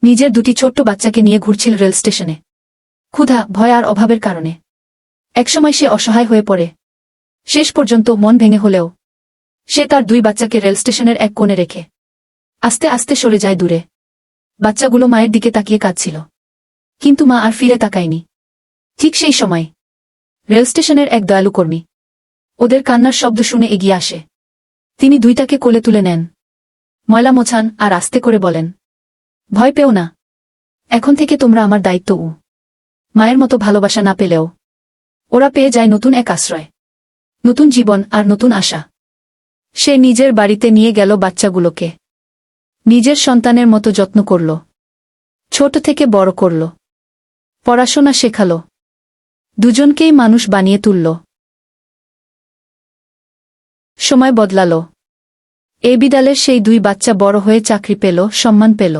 নিজের দুটি ছোট্ট বাচ্চাকে নিয়ে ঘুরছিল রেল স্টেশনে। ক্ষুধা, ভয় আর অভাবের কারণে একসময় সে অসহায় হয়ে পড়ে। শেষ পর্যন্ত মন ভেঙে হলেও সে তার দুই বাচ্চাকে রেল স্টেশনের এক কোণে রেখে আস্তে আস্তে সরে যায় দূরে। বাচ্চাগুলো মায়ের দিকে তাকিয়ে কাঁদছিল, কিন্তু মা আর ফিরে তাকায়নি। ঠিক সেই সময় রেল স্টেশনের এক দয়ালু কর্মী ওদের কান্নার শব্দ শুনে এগিয়ে আসে। তিনি দুইটাকে কোলে তুলে নেন, ময়লা মোছান আর আস্তে করে বলেন, ভয় পেও না, এখন থেকে তোমরা আমার দায়িত্ব। মায়ের মতো ভালোবাসা না পেলেও ওরা পেয়ে যায় নতুন এক আশ্রয়, নতুন জীবন আর নতুন আশা। সে নিজের বাড়িতে নিয়ে গেল বাচ্চাগুলোকে, নিজের সন্তানের মতো যত্ন করল, ছোট থেকে বড় করল, পড়াশোনা শেখালো, দুজনকেই মানুষ বানিয়ে তুলল। সময় বদলাল। এই বিড়ালের সেই দুই বাচ্চা বড় হয়ে চাকরি পেল, সম্মান পেল।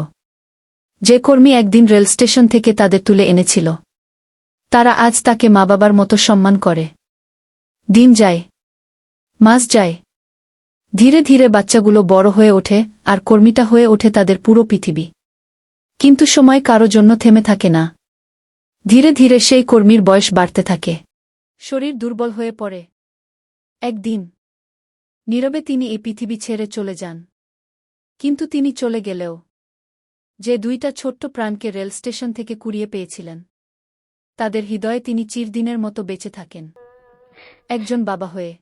যে কর্মী একদিন রেল স্টেশন থেকে তাদের তুলে এনেছিল, তারা আজ তাকে মা বাবার মতো সম্মান করে। দিন যায়, মাস যায়, ধীরে ধীরে বাচ্চাগুলো বড় হয়ে ওঠে আর কর্মীটা হয়ে ওঠে তাদের পুরো পৃথিবী। কিন্তু সময় কারো জন্য থেমে থাকে না। ধীরে ধীরে সেই কর্মীর বয়স বাড়তে থাকে, শরীর দুর্বল হয়ে পড়ে। একদিন নীরবে তিনি এই পৃথিবী ছেড়ে চলে যান। কিন্তু তিনি চলে গেলেও যে দুইটা ছোট্ট প্রাণকে রেল স্টেশন থেকে কুড়িয়ে পেয়েছিলেন, তাদের হৃদয়ে তিনি চিরদিনের মতো বেঁচে থাকেন, একজন বাবা হয়ে।